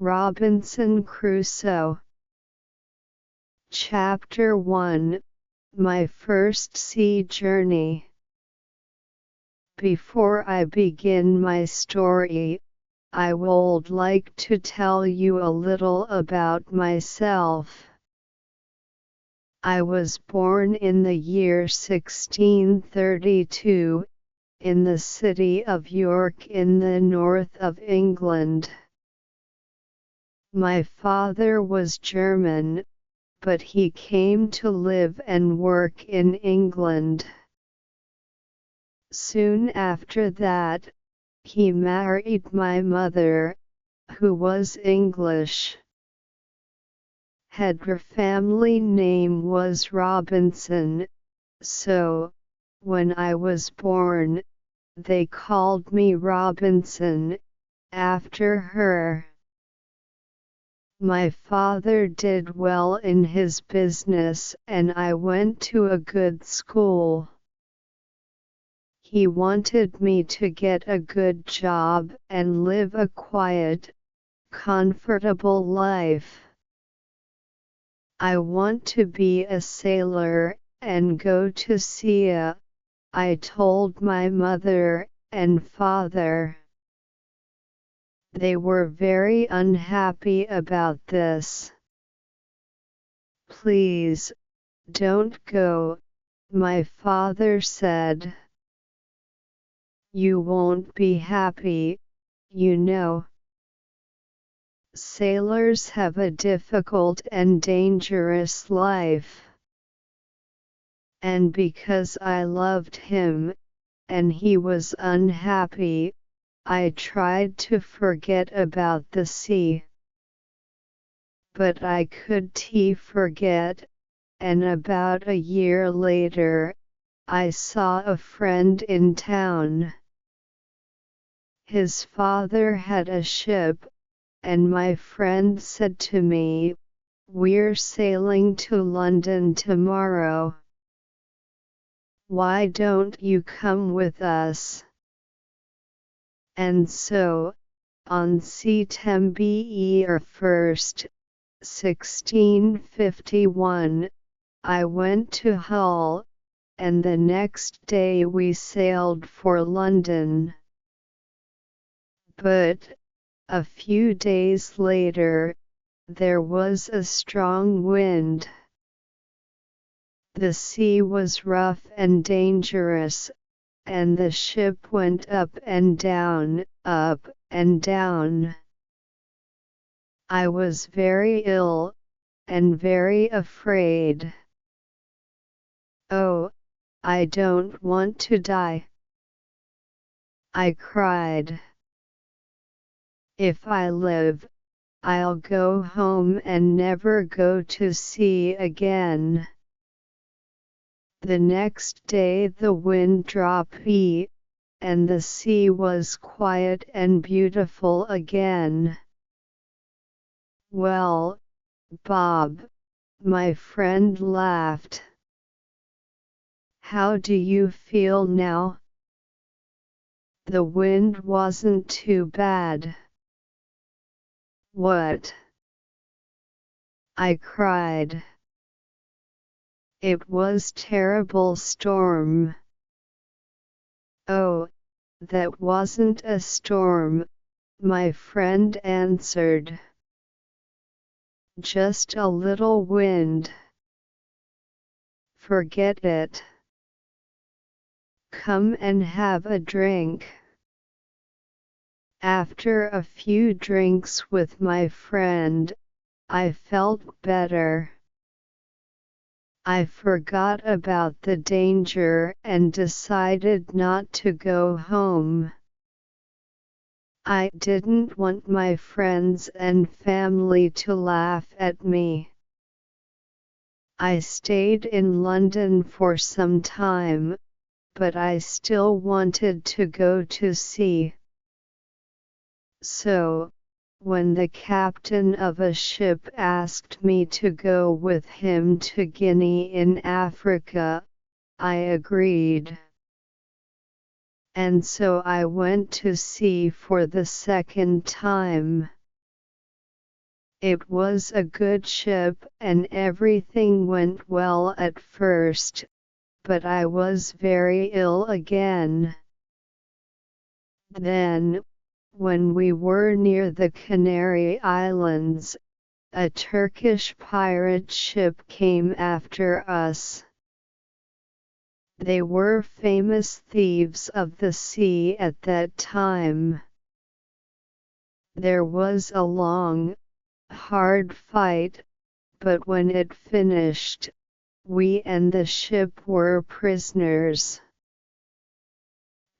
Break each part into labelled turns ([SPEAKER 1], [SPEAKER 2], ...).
[SPEAKER 1] Robinson Crusoe. Chapter 1: My First Sea Journey. Before I begin my story, I would like to tell you a little about myself. I was born in the year 1632, in the city of York in the north of England. My father was German, but he came to live and work in England. Soon after that, he married my mother, who was English. Her family name was Robinson, so, when I was born, they called me Robinson, after her. My father did well in his business and I went to a good school. He wanted me to get a good job and live a quiet, comfortable life. I want to be a sailor and go to sea, I told my mother and father. They were very unhappy about this. "Please, don't go," my father said. "You won't be happy, you know. Sailors have a difficult and dangerous life." And because I loved him, and he was unhappy, I tried to forget about the sea. But I couldn't forget, and about a year later, I saw a friend in town. His father had a ship, and my friend said to me, "We're sailing to London tomorrow. Why don't you come with us?" And so, on September 1st, 1651, I went to Hull, and the next day we sailed for London. But, a few days later, there was a strong wind. The sea was rough and dangerous, and the ship went up and down, up and down. I was very ill, and very afraid. "Oh, I don't want to die," I cried. "If I live, I'll go home and never go to sea again." The next day the wind dropped, and the sea was quiet and beautiful again. "Well, Bob," my friend laughed. "How do you feel now? The wind wasn't too bad." "What?" I cried. "It was terrible storm." "Oh, that wasn't a storm," my friend answered. "Just a little wind. Forget it. Come and have a drink." After a few drinks with my friend, I felt better. I forgot about the danger and decided not to go home. I didn't want my friends and family to laugh at me. I stayed in London for some time, but I still wanted to go to sea. So, when the captain of a ship asked me to go with him to Guinea in Africa, I agreed. And so I went to sea for the second time. It was a good ship and everything went well at first, but I was very ill again. Then, when we were near the Canary Islands, a Turkish pirate ship came after us. They were famous thieves of the sea at that time. There was a long, hard fight, but when it finished, we and the ship were prisoners.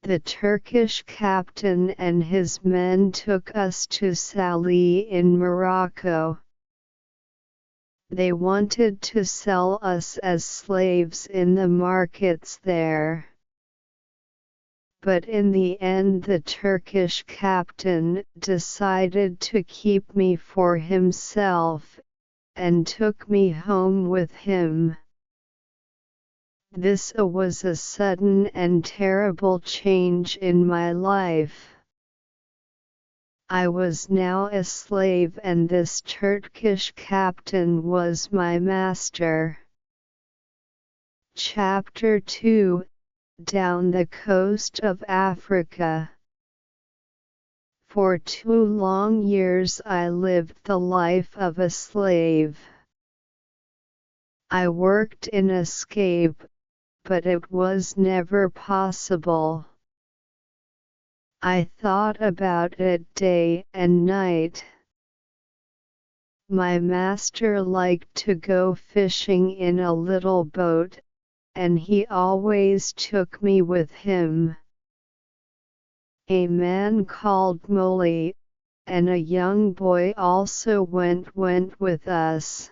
[SPEAKER 1] The Turkish captain and his men took us to Salih in Morocco. They wanted to sell us as slaves in the markets there. But in the end the Turkish captain decided to keep me for himself, and took me home with him. This was a sudden and terrible change in my life. I was now a slave and this Turkish captain was my master. Chapter 2: Down the Coast of Africa. For 2 long years I lived the life of a slave. I worked in escape, but it was never possible. I thought about it day and night. My master liked to go fishing in a little boat, and he always took me with him. A man called Molly, and a young boy also went with us.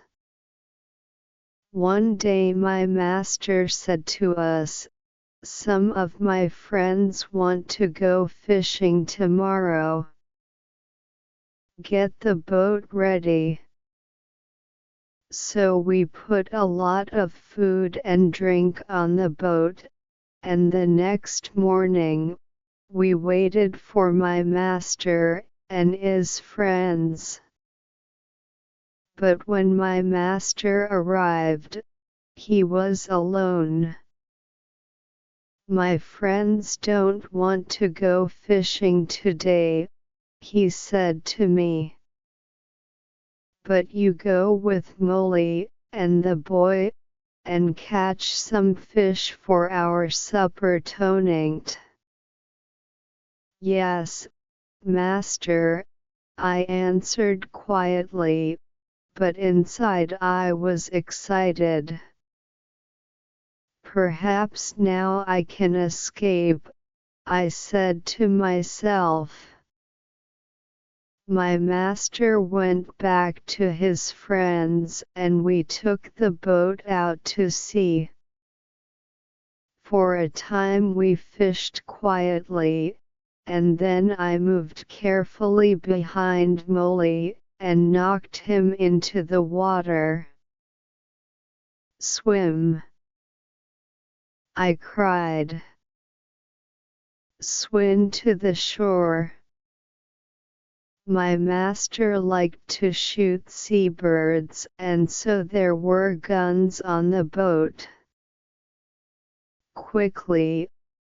[SPEAKER 1] One day my master said to us, "Some of my friends want to go fishing tomorrow. Get the boat ready." So we put a lot of food and drink on the boat, and the next morning, we waited for my master and his friends. But when my master arrived, he was alone. "My friends don't want to go fishing today," he said to me. "But you go with Molly and the boy, and catch some fish for our supper tonight." "Yes, master," I answered quietly, but inside I was excited. "Perhaps now I can escape," I said to myself. My master went back to his friends and we took the boat out to sea. For a time we fished quietly, and then I moved carefully behind Molly and knocked him into the water. "Swim!" I cried. "Swim to the shore." My master liked to shoot seabirds, and so there were guns on the boat. Quickly,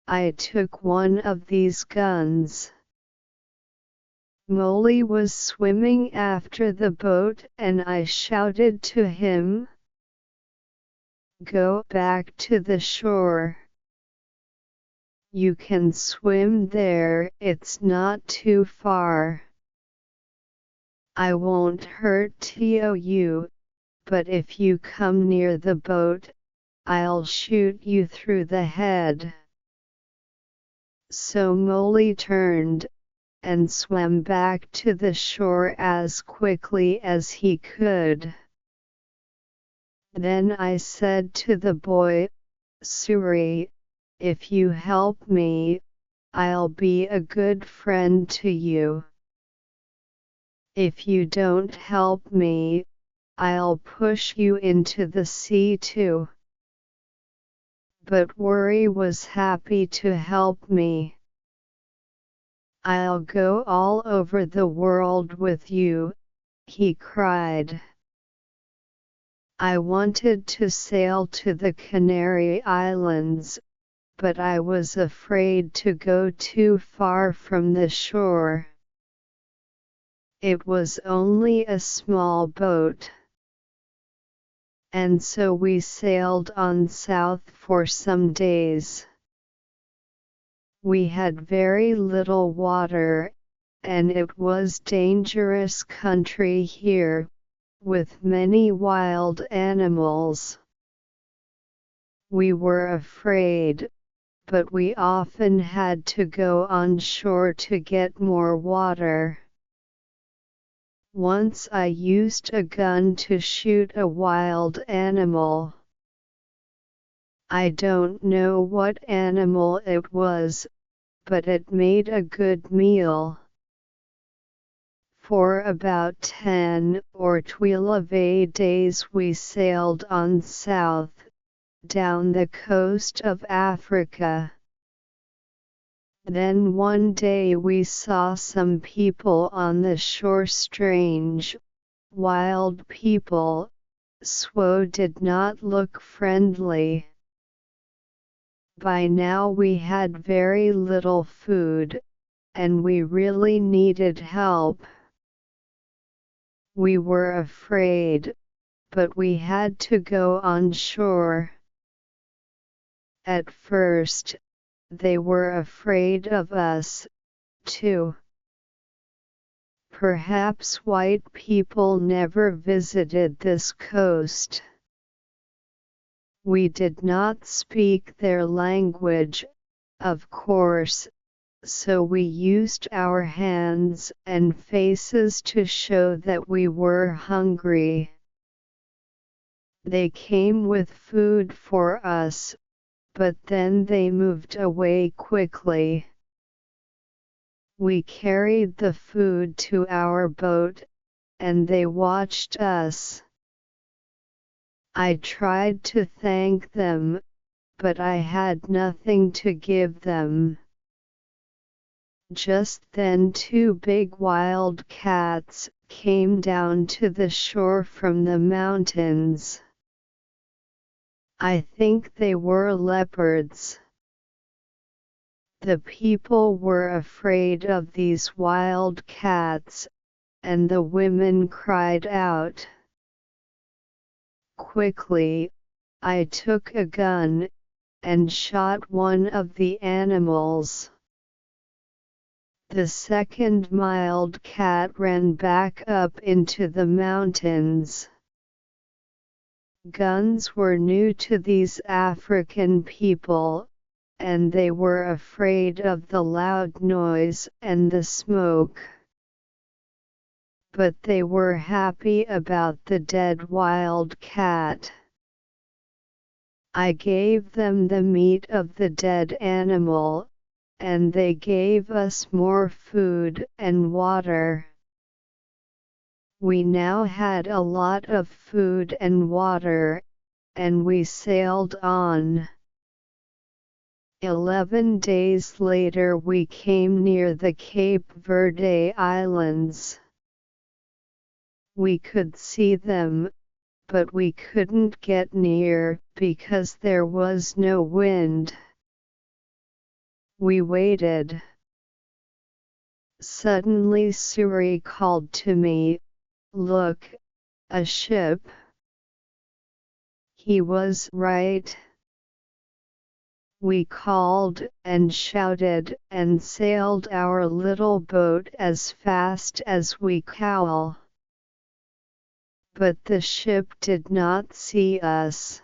[SPEAKER 1] I took one of these guns. Molly was swimming after the boat and I shouted to him, "Go back to the shore. You can swim there, it's not too far. I won't hurt you, but if you come near the boat, I'll shoot you through the head." So Molly turned, and swam back to the shore as quickly as he could. Then I said to the boy, "Suri, if you help me, I'll be a good friend to you. If you don't help me, I'll push you into the sea too." But Worry was happy to help me. "I'll go all over the world with you," he cried. I wanted to sail to the Canary Islands, but I was afraid to go too far from the shore. It was only a small boat. And so we sailed on south for some days. We had very little water, and it was dangerous country here, with many wild animals. We were afraid, but we often had to go on shore to get more water. Once I used a gun to shoot a wild animal. I don't know what animal it was, but it made a good meal. For about 10 or 12 days we sailed on south, down the coast of Africa. Then one day we saw some people on the shore, strange, wild people, so did not look friendly. By now we had very little food, and we really needed help. We were afraid, but we had to go on shore. At first, they were afraid of us, too. Perhaps white people never visited this coast. We did not speak their language, of course, so we used our hands and faces to show that we were hungry. They came with food for us, but then they moved away quickly. We carried the food to our boat, and they watched us. I tried to thank them, but I had nothing to give them. Just then 2 big wild cats came down to the shore from the mountains. I think they were leopards. The people were afraid of these wild cats, and the women cried out. Quickly, I took a gun, and shot one of the animals. The second wild cat ran back up into the mountains. Guns were new to these African people, and they were afraid of the loud noise and the smoke. But they were happy about the dead wild cat. I gave them the meat of the dead animal, and they gave us more food and water. We now had a lot of food and water, and we sailed on. 11 days later we came near the Cape Verde Islands. We could see them, but we couldn't get near because there was no wind. We waited. Suddenly Suri called to me, "Look, a ship." He was right. We called and shouted and sailed our little boat as fast as we could. But the ship did not see us.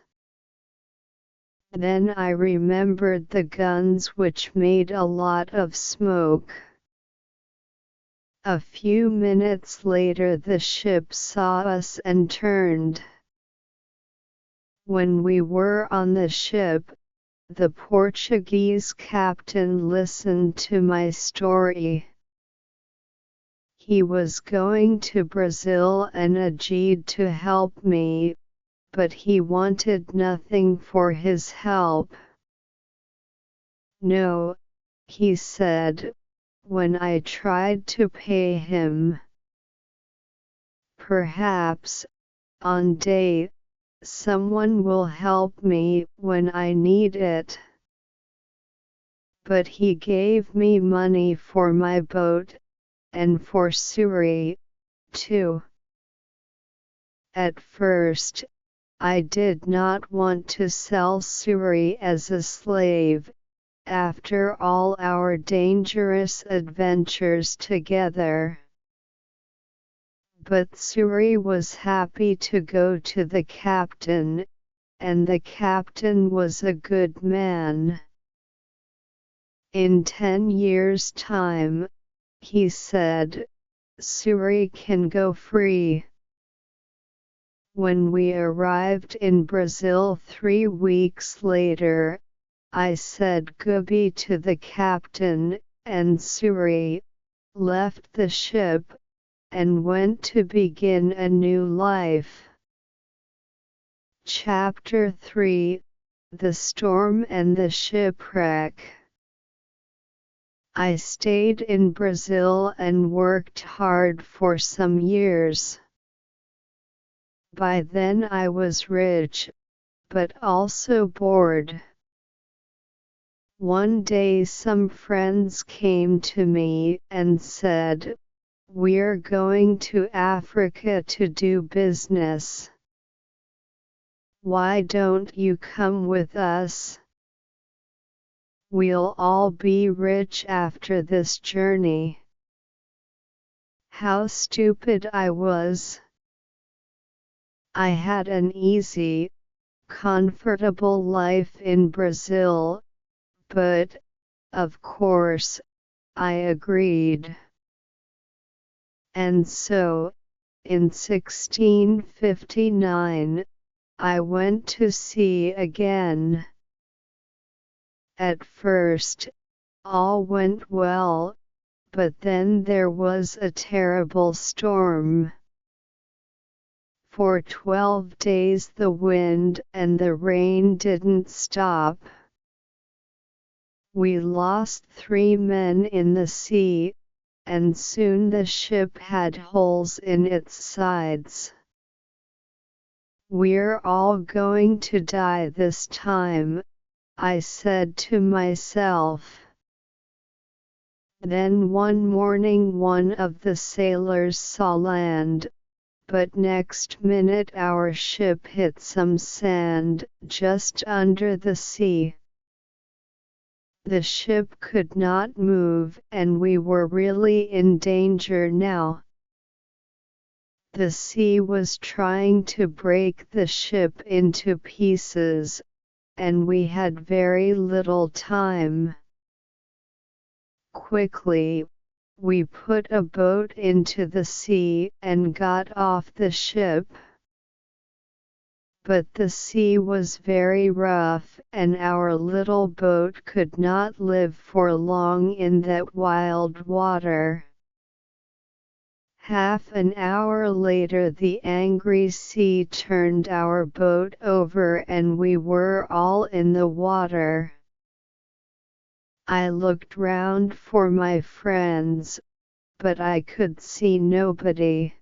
[SPEAKER 1] Then I remembered the guns which made a lot of smoke. A few minutes later the ship saw us and turned. When we were on the ship, the Portuguese captain listened to my story. He was going to Brazil and agreed to help me, but he wanted nothing for his help. "No," he said, when I tried to pay him. Perhaps, one day, someone will help me when I need it. But he gave me money for my boat, and for Suri, too. At first, I did not want to sell Suri as a slave, after all our dangerous adventures together. But Suri was happy to go to the captain, and the captain was a good man. In 10 years' time, he said, Suri can go free. When we arrived in Brazil 3 weeks later, I said goodbye to the captain, and Suri left the ship and went to begin a new life. Chapter 3: The Storm and the Shipwreck. I stayed in Brazil and worked hard for some years. By then I was rich, but also bored. One day some friends came to me and said, "We're going to Africa to do business. Why don't you come with us? We'll all be rich after this journey." How stupid I was! I had an easy, comfortable life in Brazil, but, of course, I agreed. And so, in 1659, I went to sea again. At first, all went well, but then there was a terrible storm. For 12 days the wind and the rain didn't stop. We lost 3 men in the sea, and soon the ship had holes in its sides. "We're all going to die this time," I said to myself. Then one morning one of the sailors saw land, but next minute our ship hit some sand just under the sea. The ship could not move and we were really in danger now. The sea was trying to break the ship into pieces, and we had very little time. Quickly, we put a boat into the sea and got off the ship. But the sea was very rough and our little boat could not live for long in that wild water. Half an hour later the angry sea turned our boat over and we were all in the water. I looked round for my friends, but I could see nobody.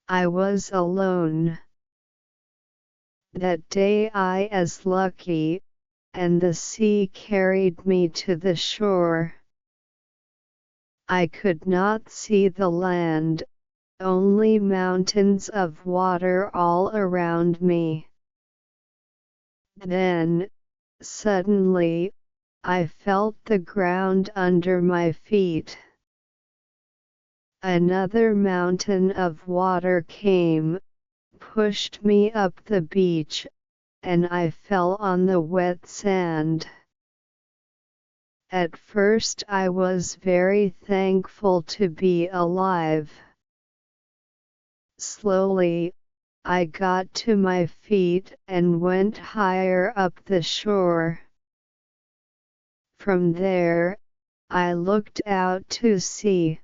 [SPEAKER 1] I was alone. That day I was lucky, and the sea carried me to the shore. I could not see the land, only mountains of water all around me. Then, suddenly, I felt the ground under my feet. Another mountain of water came, pushed me up the beach, and I fell on the wet sand. At first I was very thankful to be alive. Slowly, I got to my feet and went higher up the shore. From there, I looked out to sea.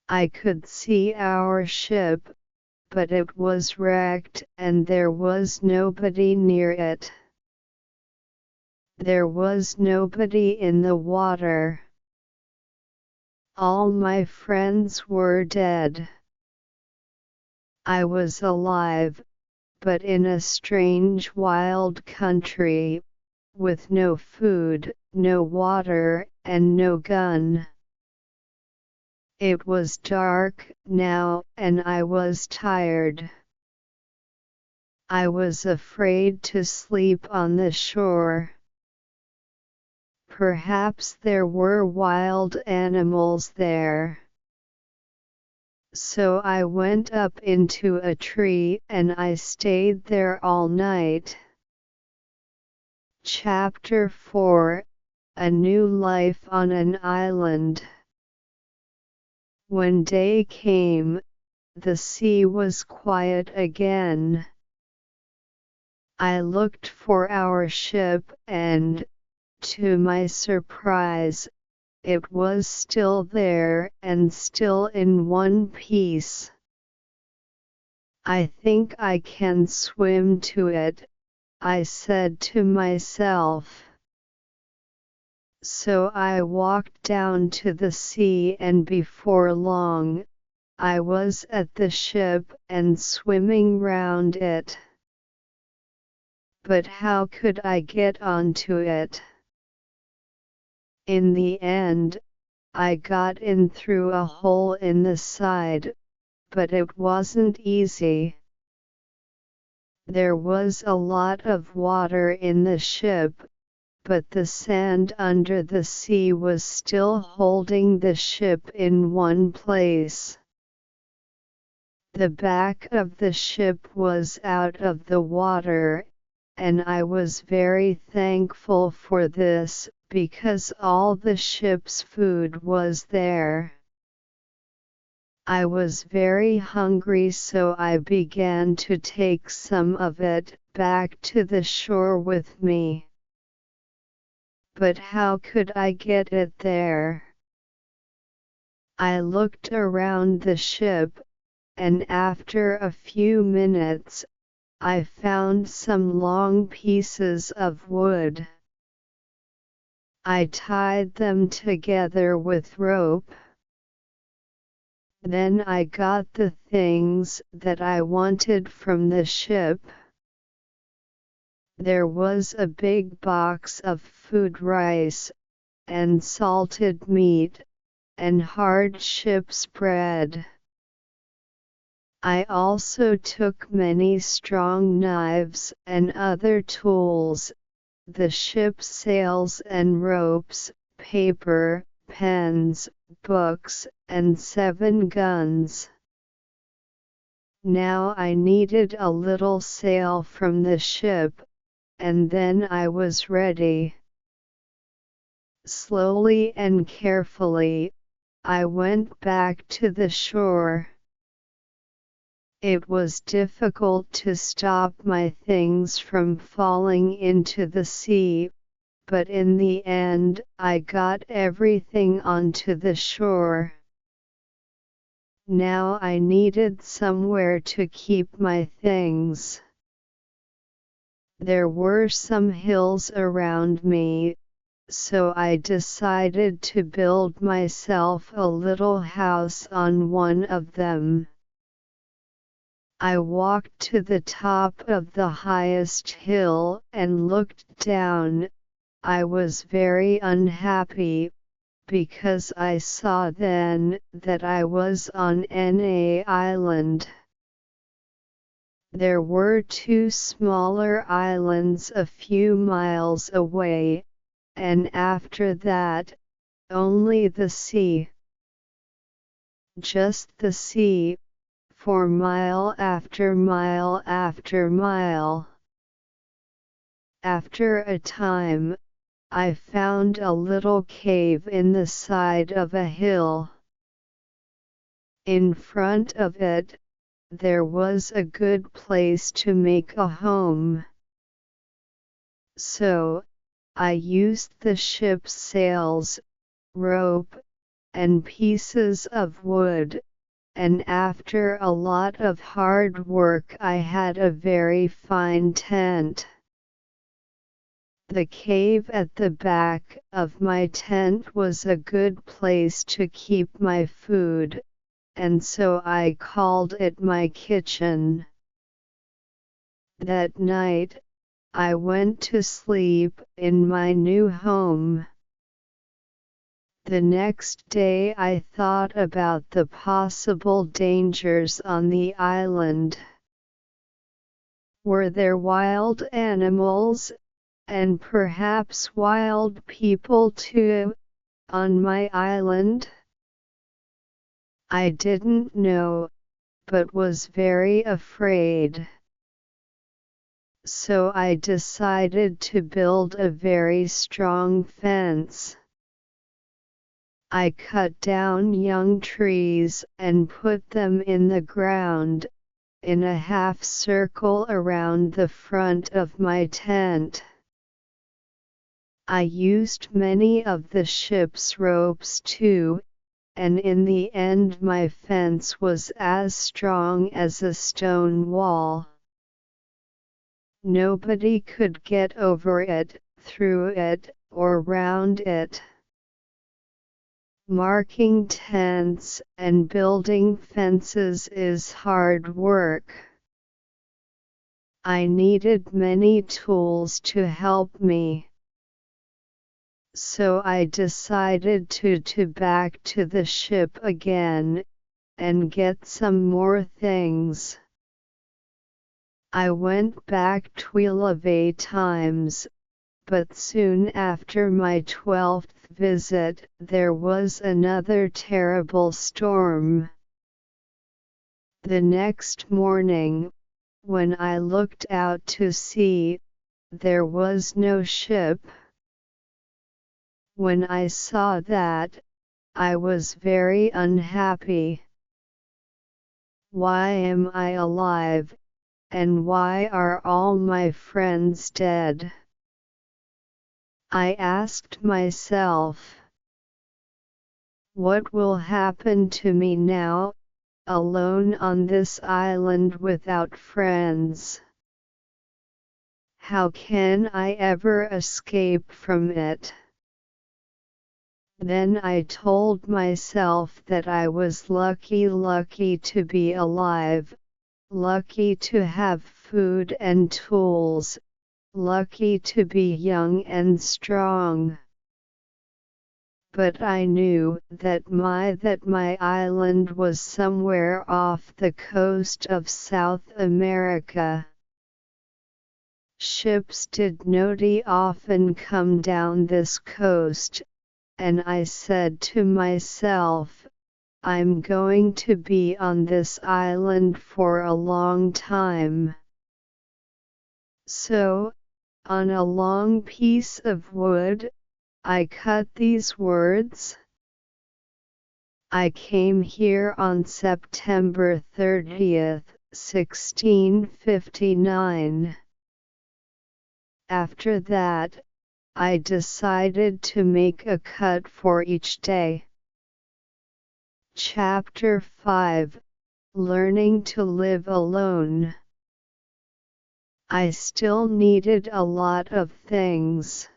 [SPEAKER 1] I could see our ship, but it was wrecked and there was nobody near it. There was nobody in the water. All my friends were dead. I was alive, but in a strange wild country, with no food, no water, and no gun. It was dark now, and I was tired. I was afraid to sleep on the shore. Perhaps there were wild animals there. So I went up into a tree and I stayed there all night. Chapter 4: A New Life on an Island. When day came, the sea was quiet again. I looked for our ship and, to my surprise, it was still there and still in one piece. I think I can swim to it, I said to myself. So I walked down to the sea, and before long, I was at the ship and swimming round it. But how could I get onto it? In the end, I got in through a hole in the side, but it wasn't easy. There was a lot of water in the ship, but the sand under the sea was still holding the ship in one place. The back of the ship was out of the water, and I was very thankful for this, because all the ship's food was there. I was very hungry, so I began to take some of it back to the shore with me. But how could I get it there? I looked around the ship, and after a few minutes, I found some long pieces of wood. I tied them together with rope. Then I got the things that I wanted from the ship. There was a big box of food, rice, and salted meat, and hard ship's bread. I also took many strong knives and other tools, the ship's sails and ropes, paper, pens, books, and 7 guns. Now I needed a little sail from the ship, and then I was ready. Slowly and carefully, I went back to the shore. It was difficult to stop my things from falling into the sea, but in the end I got everything onto the shore. Now I needed somewhere to keep my things. There were some hills around me, so I decided to build myself a little house on one of them. I walked to the top of the highest hill and looked down. I was very unhappy, because I saw then that I was on an island. There were 2 smaller islands a few miles away, and after that, only the sea. Just the sea, for mile after mile after mile. After a time, I found a little cave in the side of a hill. In front of it, there was a good place to make a home. So, I used the ship's sails, rope, and pieces of wood, and after a lot of hard work I had a very fine tent. The cave at the back of my tent was a good place to keep my food, and so I called it my kitchen. That night, I went to sleep in my new home. The next day I thought about the possible dangers on the island. Were there wild animals, and perhaps wild people too, on my island? I didn't know, but was very afraid. So I decided to build a very strong fence. I cut down young trees and put them in the ground, in a half circle around the front of my tent. I used many of the ship's ropes too, and in the end my fence was as strong as a stone wall. Nobody could get over it, through it, or round it. Marking tents and building fences is hard work. I needed many tools to help me. So I decided to back to the ship again, and get some more things. I went back 12 times, but soon after my 12th visit there was another terrible storm. The next morning, when I looked out to sea, there was no ship. When I saw that, I was very unhappy. Why am I alive, and why are all my friends dead? I asked myself. What will happen to me now, alone on this island without friends? How can I ever escape from it? Then I told myself that I was lucky to be alive, lucky to have food and tools, lucky to be young and strong. But I knew that my island was somewhere off the coast of South America. Ships did not often come down this coast, and I said to myself, I'm going to be on this island for a long time. So, on a long piece of wood, I cut these words. I came here on September 30th, 1659. After that, I decided to make a cut for each day. Chapter 5: Learning to Live Alone. I still needed a lot of things.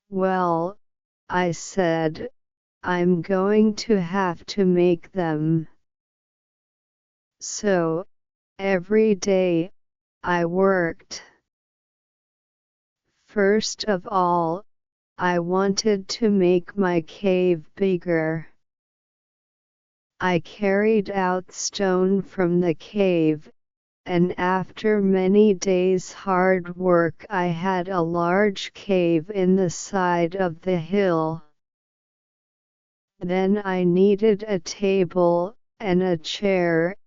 [SPEAKER 1] Well, I said, I'm going to have to make them. So, every day, I worked. First of all, I wanted to make my cave bigger. I carried out stone from the cave, and after many days' hard work I had a large cave in the side of the hill. Then I needed a table and a chair,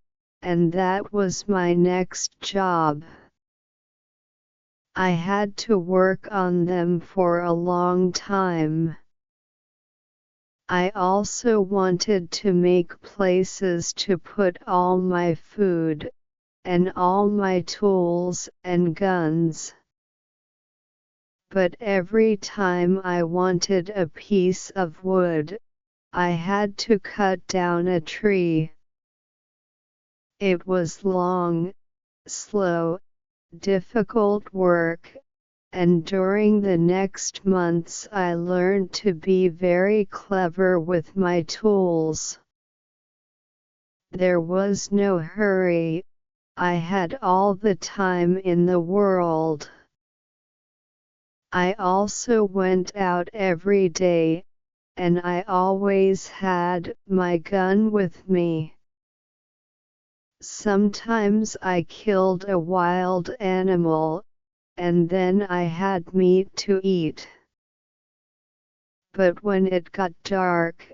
[SPEAKER 1] and that was my next job. I had to work on them for a long time. I also wanted to make places to put all my food, and all my tools and guns. But every time I wanted a piece of wood, I had to cut down a tree. It was long, slow, difficult work, and during the next months I learned to be very clever with my tools. There was no hurry, I had all the time in the world. I also went out every day, and I always had my gun with me. Sometimes I killed a wild animal, and then I had meat to eat. But when it got dark,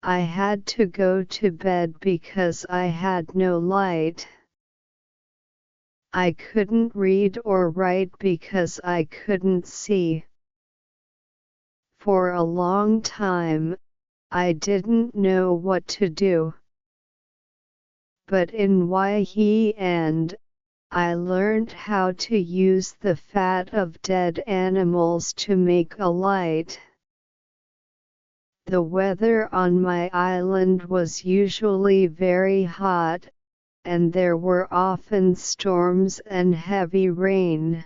[SPEAKER 1] I had to go to bed because I had no light. I couldn't read or write because I couldn't see. For a long time, I didn't know what to do. But in YE I learned how to use the fat of dead animals to make a light. The weather on my island was usually very hot, and there were often storms and heavy rain.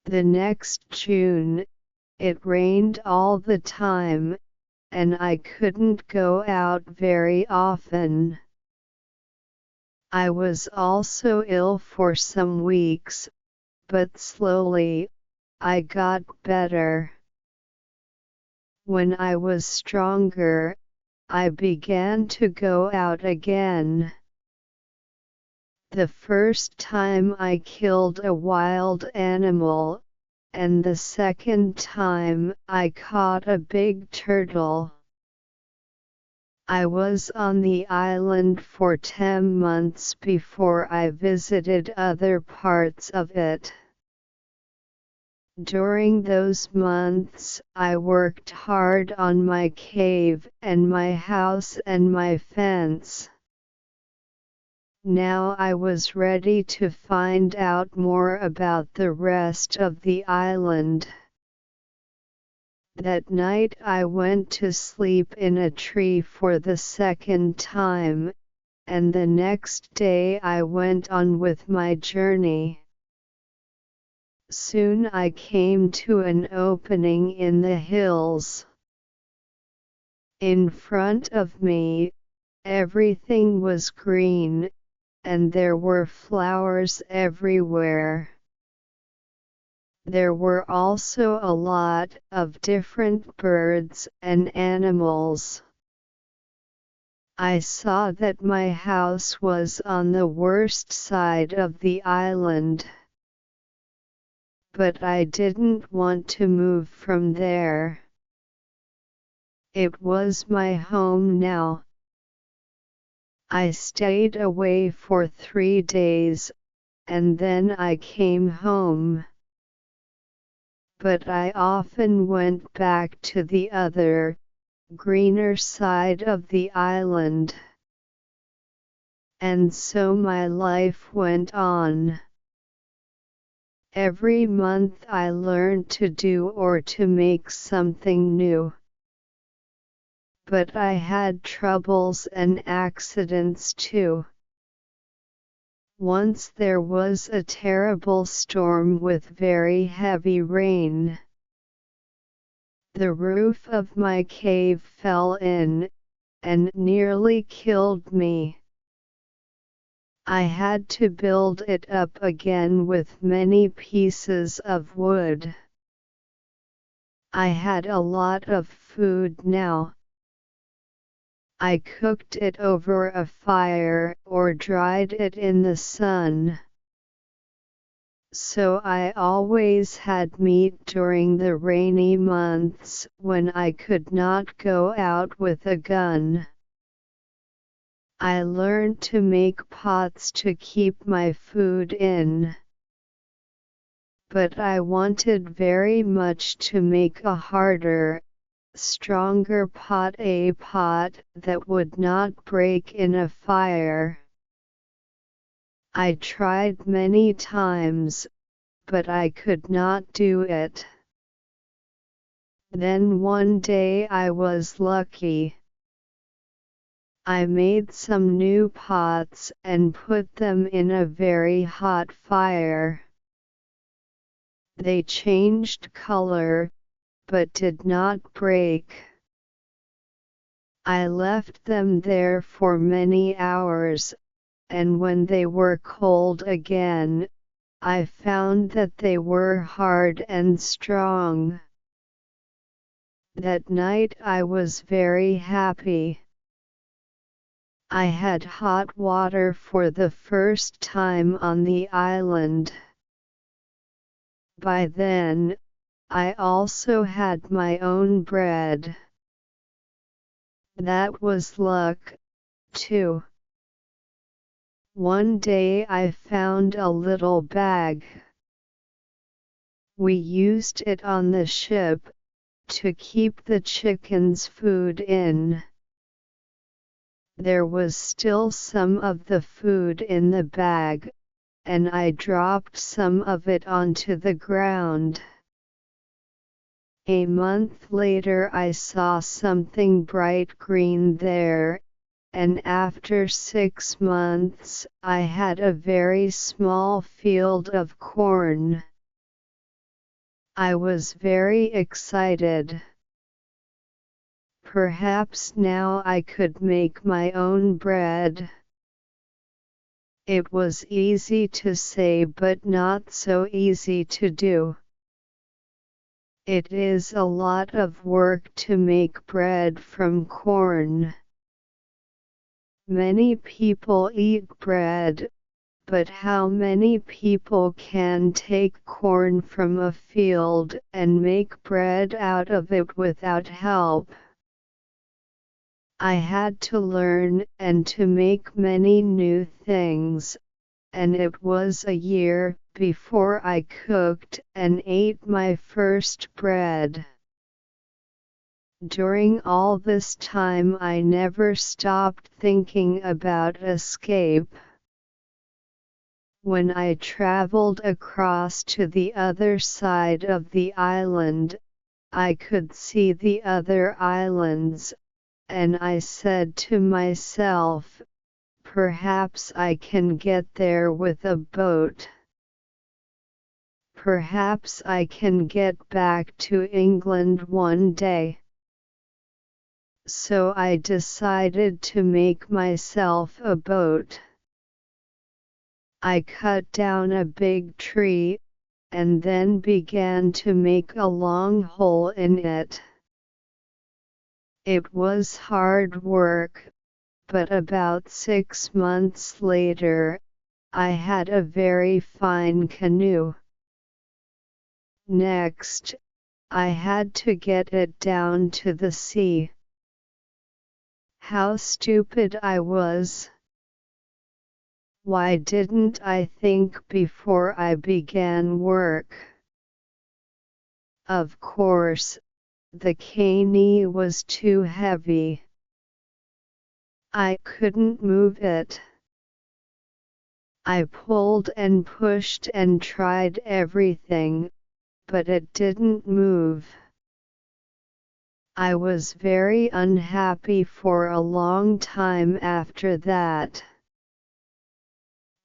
[SPEAKER 1] The next June, it rained all the time, and I couldn't go out very often. I was also ill for some weeks, but slowly, I got better. When I was stronger, I began to go out again. The first time I killed a wild animal, and the second time I caught a big turtle. I was on the island for 10 months before I visited other parts of it. During those months, I worked hard on my cave and my house and my fence. Now I was ready to find out more about the rest of the island. That night I went to sleep in a tree for the second time, and the next day I went on with my journey. Soon I came to an opening in the hills. In front of me, everything was green, and there were flowers everywhere. There were also a lot of different birds and animals. I saw that my house was on the worst side of the island. But I didn't want to move from there. It was my home now. I stayed away for 3 days, and then I came home. But I often went back to the other, greener side of the island. And so my life went on. Every month I learned to do or to make something new. But I had troubles and accidents too. Once there was a terrible storm with very heavy rain. The roof of my cave fell in, and nearly killed me. I had to build it up again with many pieces of wood. I had a lot of food now. I cooked it over a fire or dried it in the sun. So I always had meat during the rainy months when I could not go out with a gun. I learned to make pots to keep my food in. But I wanted very much to make a harder, stronger pot, a pot that would not break in a fire. I tried many times, but I could not do it. Then one day I was lucky. I made some new pots and put them in a very hot fire. They changed color, but did not break. I left them there for many hours, and when they were cold again, I found that they were hard and strong. That night I was very happy. I had hot water for the first time on the island. By then, I also had my own bread. That was luck, too. One day I found a little bag. We used it on the ship to keep the chickens' food in. There was still some of the food in the bag, and I dropped some of it onto the ground. A month later I saw something bright green there, and after 6 months I had a very small field of corn. I was very excited. Perhaps now I could make my own bread. It was easy to say but not so easy to do. It is a lot of work to make bread from corn. Many people eat bread, but how many people can take corn from a field and make bread out of it without help? I had to learn and to make many new things, and it was a year before I cooked and ate my first bread. During all this time I never stopped thinking about escape. When I traveled across to the other side of the island, I could see the other islands, and I said to myself, perhaps I can get there with a boat. Perhaps I can get back to England one day. So I decided to make myself a boat. I cut down a big tree, and then began to make a long hole in it. It was hard work, but about 6 months later, I had a very fine canoe. Next, I had to get it down to the sea. How stupid I was! Why didn't I think before I began work? Of course, the canoe was too heavy. I couldn't move it. I pulled and pushed and tried everything, but it didn't move. I was very unhappy for a long time after that.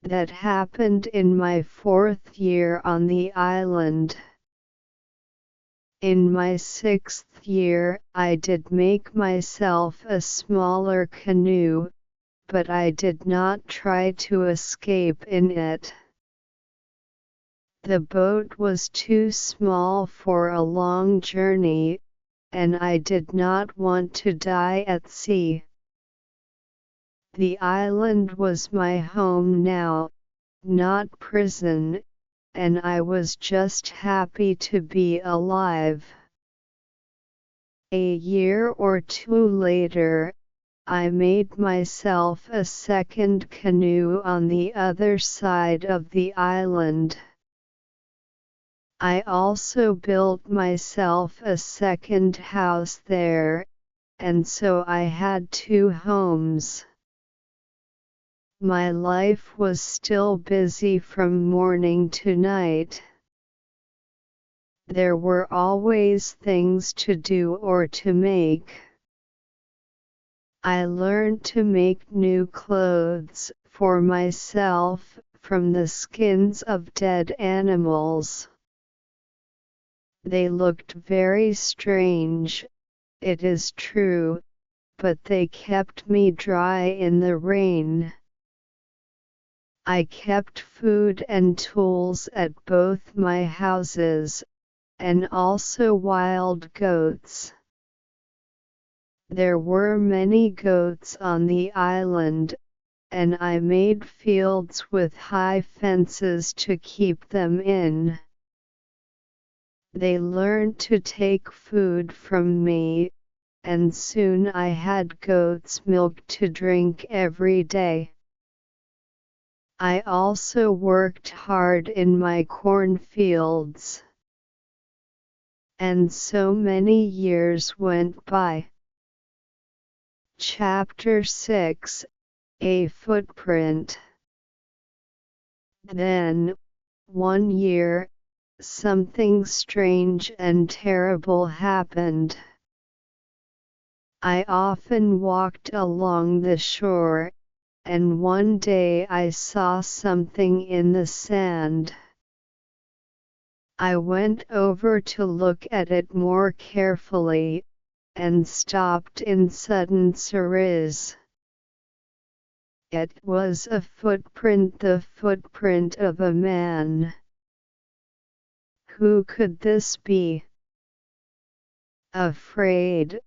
[SPEAKER 1] That happened in my 4th year on the island. In my 6th year, I did make myself a smaller canoe, but I did not try to escape in it. The boat was too small for a long journey, and I did not want to die at sea. The island was my home now, not prison, and I was just happy to be alive. A year or 2 later, I made myself a second canoe on the other side of the island. I also built myself a second house there, and so I had 2 homes. My life was still busy from morning to night. There were always things to do or to make. I learned to make new clothes for myself from the skins of dead animals. They looked very strange, it is true, but they kept me dry in the rain. I kept food and tools at both my houses, and also wild goats. There were many goats on the island, and I made fields with high fences to keep them in. They learned to take food from me, and soon I had goat's milk to drink every day. I also worked hard in my cornfields. And so many years went by. Chapter 6: A Footprint. Then, one year, something strange and terrible happened. I often walked along the shore, and one day I saw something in the sand. I went over to look at it more carefully, and stopped in sudden surprise. It was a footprint, the footprint of a man. Who could this be? Afraid,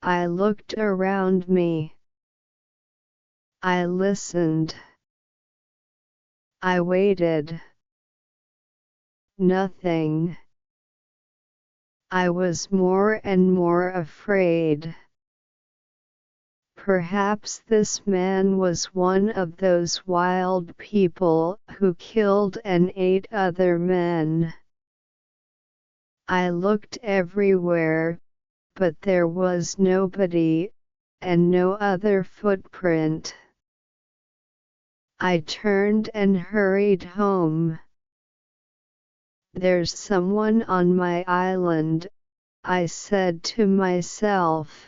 [SPEAKER 1] I looked around me. I listened. I waited. Nothing. I was more and more afraid. Perhaps this man was one of those wild people who killed and ate other men. I looked everywhere, but there was nobody, and no other footprint. I turned and hurried home. There's someone on my island, I said to myself.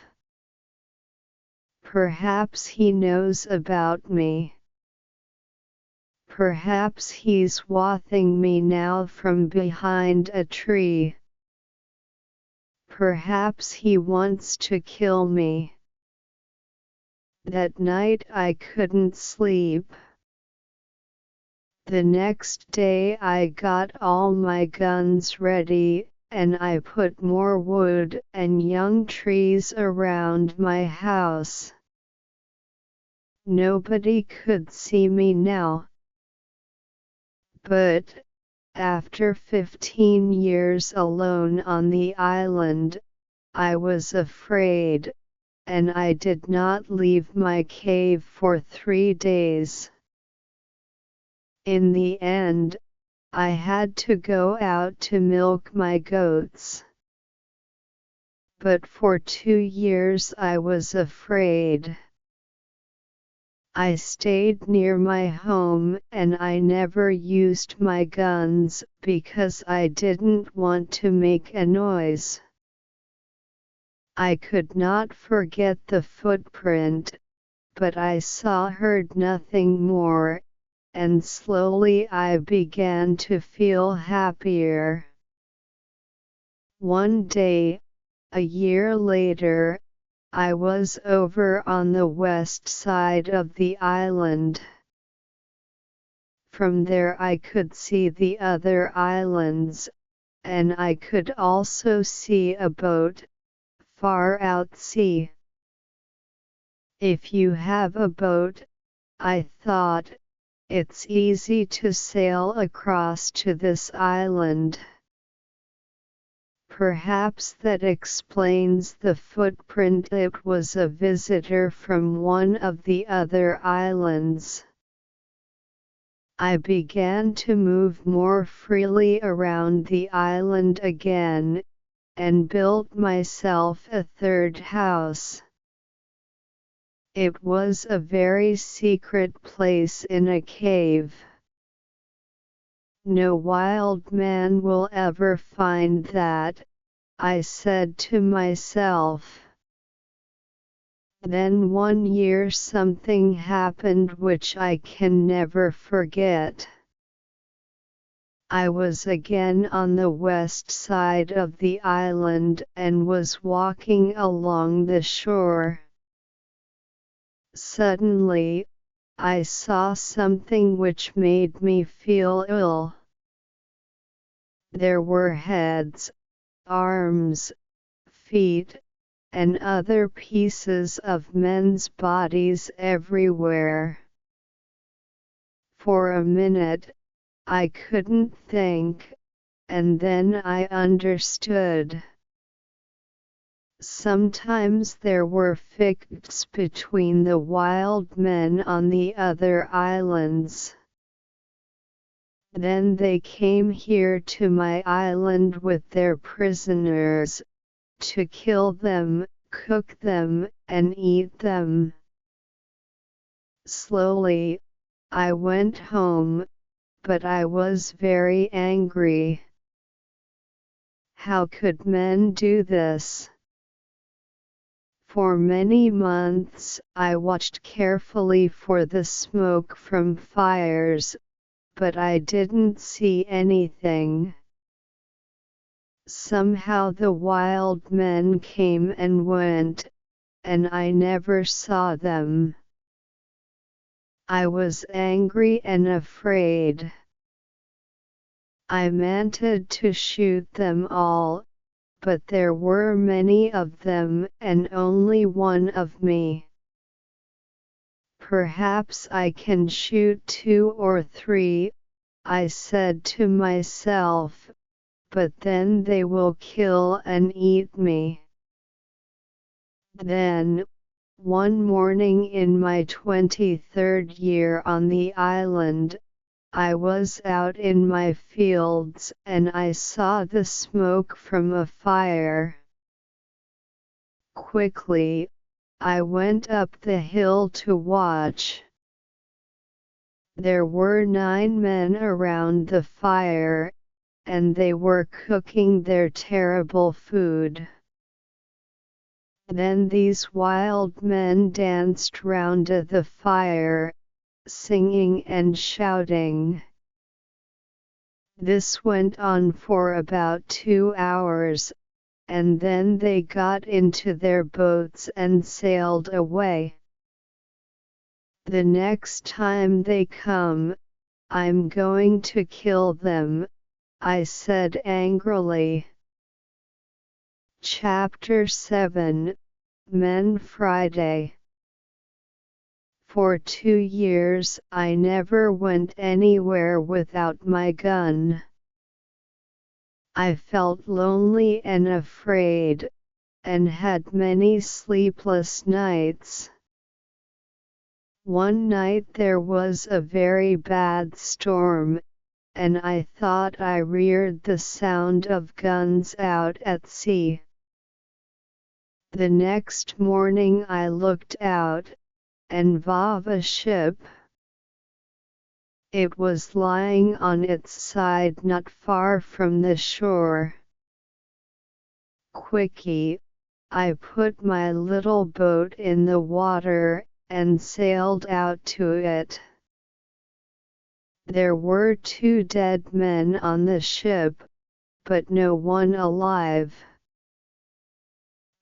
[SPEAKER 1] Perhaps he knows about me. Perhaps he's watching me now from behind a tree. Perhaps he wants to kill me. That night I couldn't sleep. The next day I got all my guns ready, and I put more wood and young trees around my house. Nobody could see me now. But, after 15 years alone on the island, I was afraid, and I did not leave my cave for 3 days. In the end, I had to go out to milk my goats. But for 2 years I was afraid. I stayed near my home and I never used my guns because I didn't want to make a noise. I could not forget the footprint, but I heard nothing more, and slowly I began to feel happier. One day, a year later, I was over on the west side of the island. From there I could see the other islands, and I could also see a boat, far out sea. If you have a boat, I thought, it's easy to sail across to this island. Perhaps that explains the footprint. It was a visitor from one of the other islands. I began to move more freely around the island again, and built myself a third house. It was a very secret place in a cave. No wild man will ever find that, I said to myself. Then one year something happened which I can never forget. I was again on the west side of the island and was walking along the shore. Suddenly, I saw something which made me feel ill. There were heads, arms, feet, and other pieces of men's bodies everywhere. For a minute, I couldn't think, and then I understood. Sometimes there were ficts between the wild men on the other islands. Then they came here to my island with their prisoners, to kill them, cook them, and eat them. Slowly, I went home, but I was very angry. How could men do this? For many months I watched carefully for the smoke from fires, but I didn't see anything. Somehow the wild men came and went, and I never saw them. I was angry and afraid. I meant to shoot them all, but there were many of them and only one of me. Perhaps I can shoot 2 or 3, I said to myself, but then they will kill and eat me. Then, one morning in my 23rd year on the island, I was out in my fields and I saw the smoke from a fire. Quickly, I went up the hill to watch. There were 9 men around the fire, and they were cooking their terrible food. Then these wild men danced round the fire, singing and shouting. This went on for about 2 hours, and then they got into their boats and sailed away. The next time they come, I'm going to kill them, I said angrily. Chapter 7, Men Friday. For 2 years I never went anywhere without my gun. I felt lonely and afraid, and had many sleepless nights. One night there was a very bad storm, and I thought I reared the sound of guns out at sea. The next morning I looked out, and saw a ship. It was lying on its side not far from the shore. Quickly, I put my little boat in the water and sailed out to it. There were 2 dead men on the ship, but no one alive.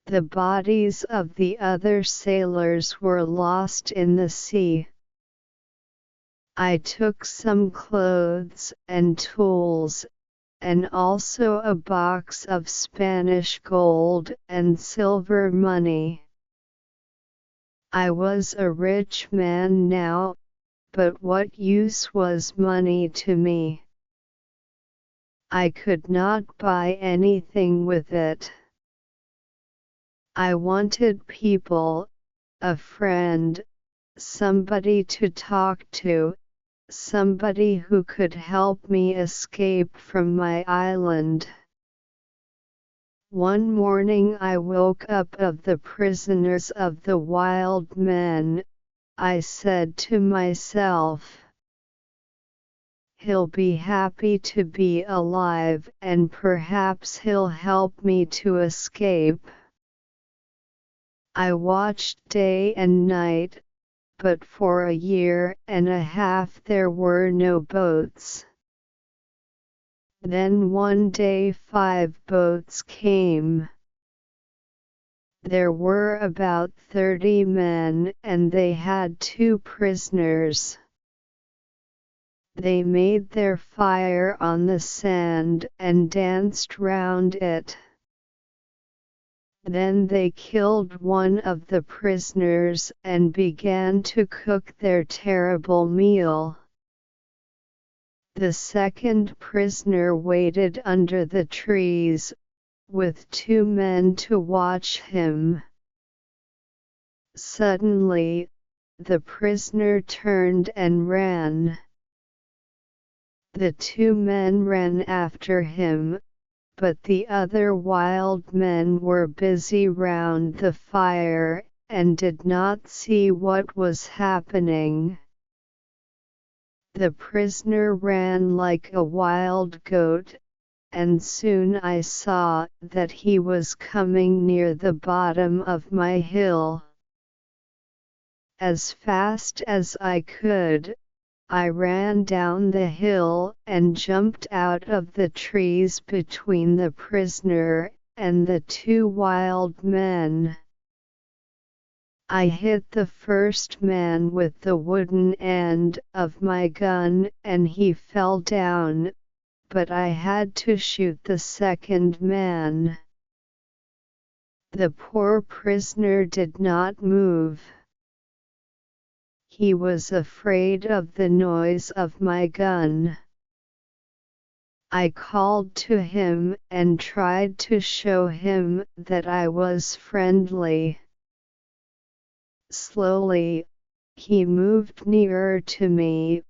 [SPEAKER 1] The bodies of the other sailors were lost in the sea. I took some clothes and tools, and also a box of Spanish gold and silver money. I was a rich man now, but what use was money to me? I could not buy anything with it. I wanted people, a friend, somebody to talk to, somebody who could help me escape from my island. One morning I woke up of the prisoners of the wild men. I said to myself, he'll be happy to be alive and perhaps he'll help me to escape. I watched day and night, but for a year and a half there were no boats. Then one day 5 boats came. There were about 30 men and they had 2 prisoners. They made their fire on the sand and danced round it. Then they killed one of the prisoners and began to cook their terrible meal. The second prisoner waited under the trees, with 2 men to watch him. Suddenly, the prisoner turned and ran. The 2 men ran after him, but the other wild men were busy round the fire and did not see what was happening. The prisoner ran like a wild goat, and soon I saw that he was coming near the bottom of my hill. As fast as I could, I ran down the hill and jumped out of the trees between the prisoner and the 2 wild men. I hit the first man with the wooden end of my gun and he fell down, but I had to shoot the second man. The poor prisoner did not move. He was afraid of the noise of my gun. I called to him and tried to show him that I was friendly. Slowly, he moved nearer to me,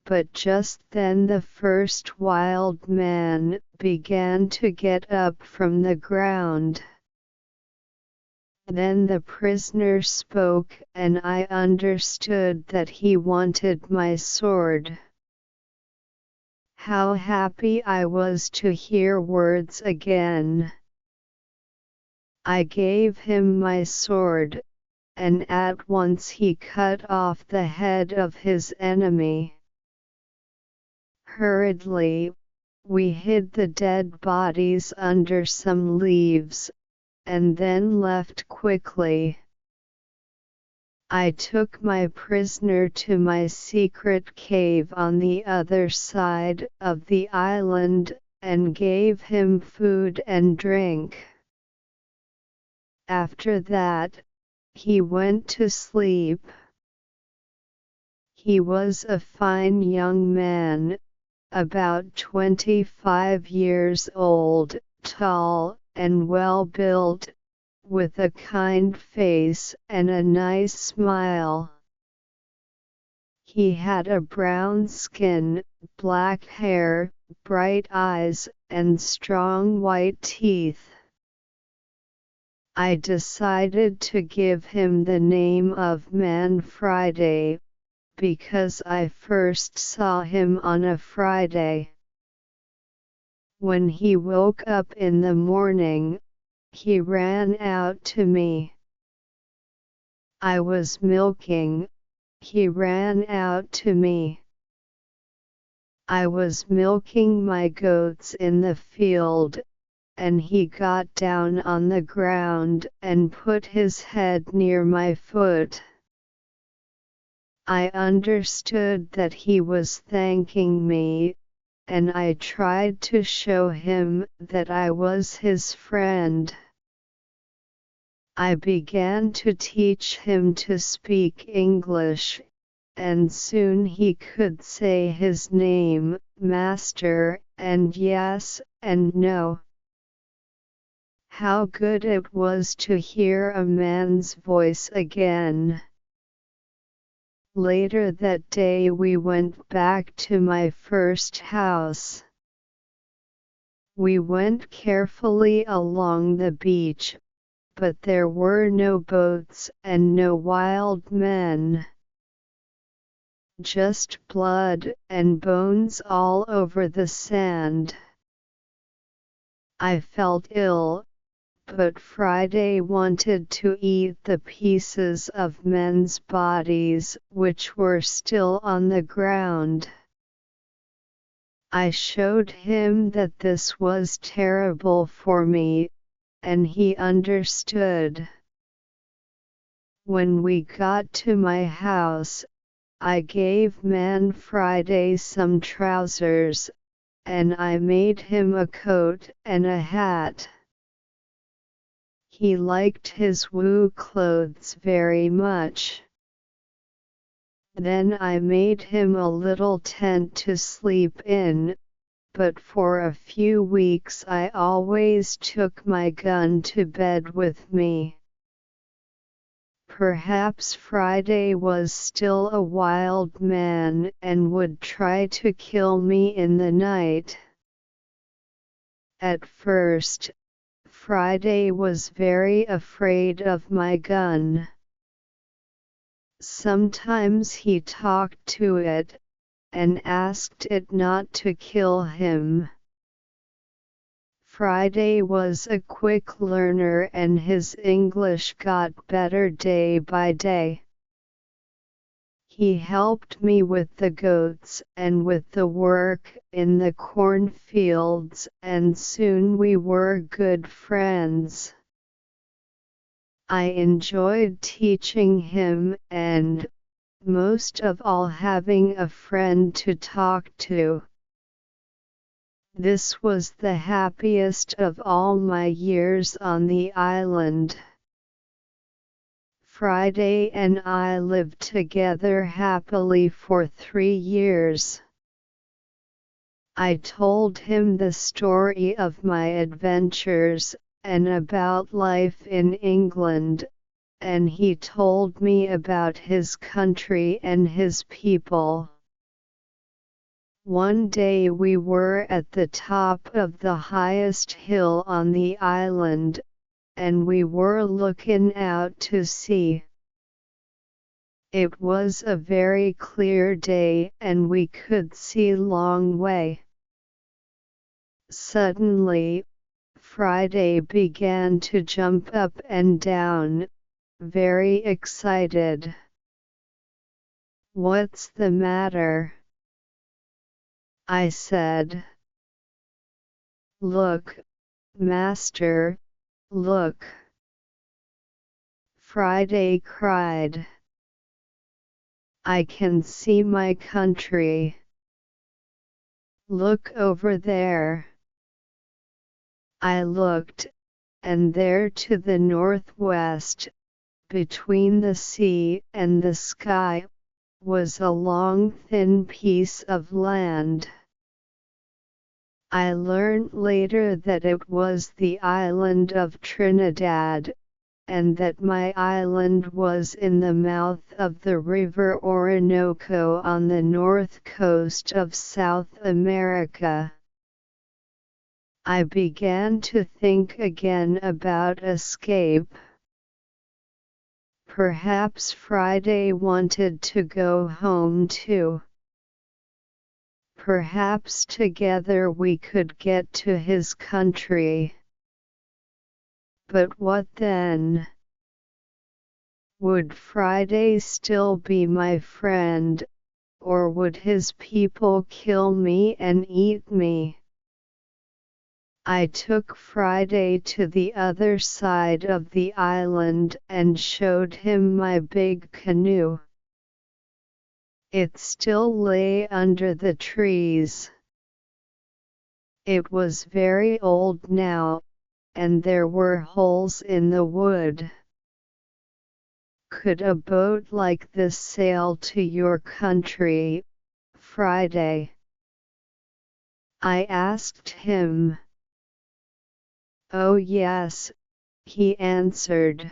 [SPEAKER 1] but just then the first wild man began to get up from the ground. Then the prisoner spoke and I understood that he wanted my sword. How happy I was to hear words again. I gave him my sword, and at once he cut off the head of his enemy. Hurriedly, we hid the dead bodies under some leaves, and then left quickly. I took my prisoner to my secret cave on the other side of the island and gave him food and drink. After that, he went to sleep. He was a fine young man, about 25 years old, tall and well-built, with a kind face and a nice smile. He had a brown skin, black hair, bright eyes, and strong white teeth. I decided to give him the name of Man Friday, because I first saw him on a Friday. When he woke up in the morning, he ran out to me. I was milking, he ran out to me. I was milking my goats in the field, and he got down on the ground and put his head near my foot. I understood that he was thanking me, and I tried to show him that I was his friend. I began to teach him to speak English, and soon he could say his name, Master, and yes and no. How good it was to hear a man's voice again. Later that day we went back to my first house. We went carefully along the beach, but there were no boats and no wild men. Just blood and bones all over the sand. I felt ill, but Friday wanted to eat the pieces of men's bodies which were still on the ground. I showed him that this was terrible for me, and he understood. When we got to my house, I gave Man Friday some trousers, and I made him a coat and a hat. He liked his wool clothes very much. Then I made him a little tent to sleep in, but for a few weeks I always took my gun to bed with me. Perhaps Friday was still a wild man and would try to kill me in the night. At first, Friday was very afraid of my gun. Sometimes he talked to it, and asked it not to kill him. Friday was a quick learner and his English got better day by day. He helped me with the goats and with the work in the cornfields, and soon we were good friends. I enjoyed teaching him and, most of all, having a friend to talk to. This was the happiest of all my years on the island. Friday and I lived together happily for 3 years. I told him the story of my adventures and about life in England, and he told me about his country and his people. One day we were at the top of the highest hill on the island, and we were looking out to sea. It was a very clear day and we could see long way. Suddenly, Friday began to jump up and down, very excited. "What's the matter?" I said. "Look, master, look!" Friday cried. "I can see my country. Look over there." I looked, and there to the northwest, between the sea and the sky, was a long thin piece of land. I learned later that it was the island of Trinidad, and that my island was in the mouth of the river Orinoco on the north coast of South America. I began to think again about escape. Perhaps Friday wanted to go home too. Perhaps together we could get to his country. But what then? Would Friday still be my friend, or would his people kill me and eat me? I took Friday to the other side of the island and showed him my big canoe. It still lay under the trees. It was very old now, and there were holes in the wood. "Could a boat like this sail to your country, Friday?" I asked him. "Oh yes," he answered.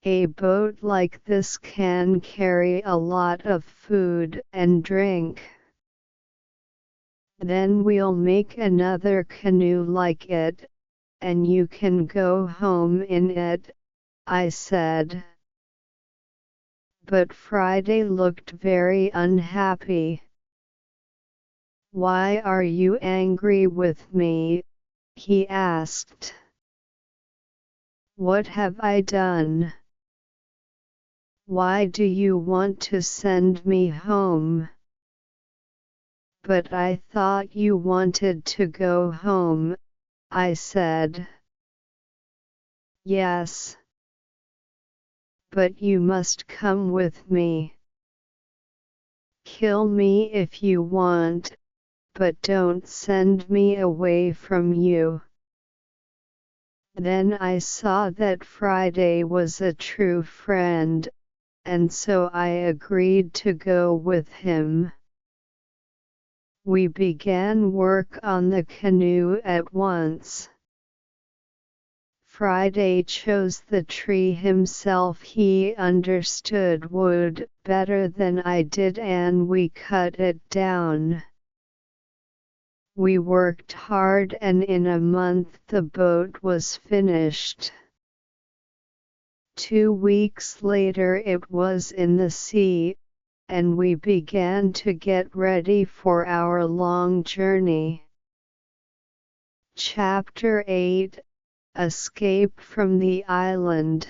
[SPEAKER 1] "A boat like this can carry a lot of food and drink." "Then we'll make another canoe like it, and you can go home in it," I said. But Friday looked very unhappy. "Why are you angry with me?" he asked. "What have I done? Why do you want to send me home?" "But I thought you wanted to go home," I said. "Yes. but you must come with me. Kill me if you want, but don't send me away from you." Then I saw that Friday was a true friend, and so I agreed to go with him. We began work on the canoe at once. Friday chose the tree himself. He understood wood better than I did, and we cut it down. We worked hard, and in a month the boat was finished. 2 weeks later it was in the sea, and we began to get ready for our long journey. Chapter 8: Escape from the Island.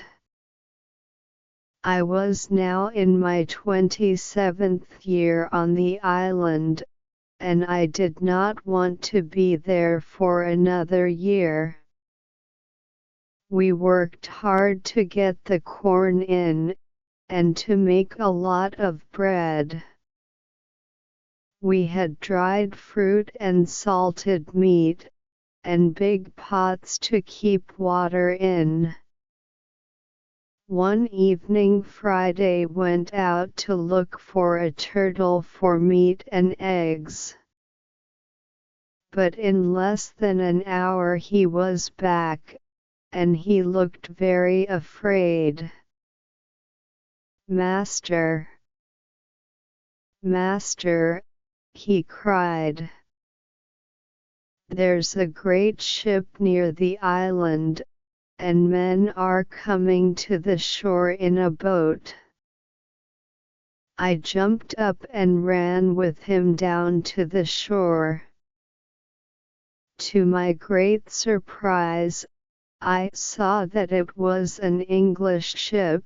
[SPEAKER 1] I was now in my 27th year on the island, and I did not want to be there for another year. We worked hard to get the corn in, and to make a lot of bread. We had dried fruit and salted meat, and big pots to keep water in. One evening Friday went out to look for a turtle for meat and eggs. But in less than an hour he was back, and he looked very afraid. "Master! Master!" he cried. "There's a great ship near the island, and men are coming to the shore in a boat." I jumped up and ran with him down to the shore. To my great surprise, I saw that it was an English ship.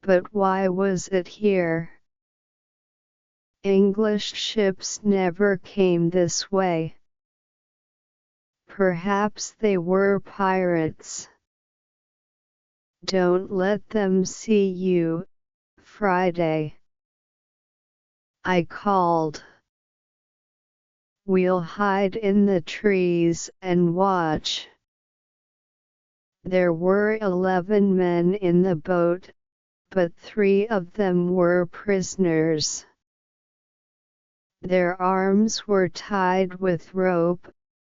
[SPEAKER 1] But why was it here? English ships never came this way. Perhaps they were pirates. "Don't let them see you, Friday," I called. "We'll hide in the trees and watch." There were 11 men in the boat, but 3 of them were prisoners. Their arms were tied with rope,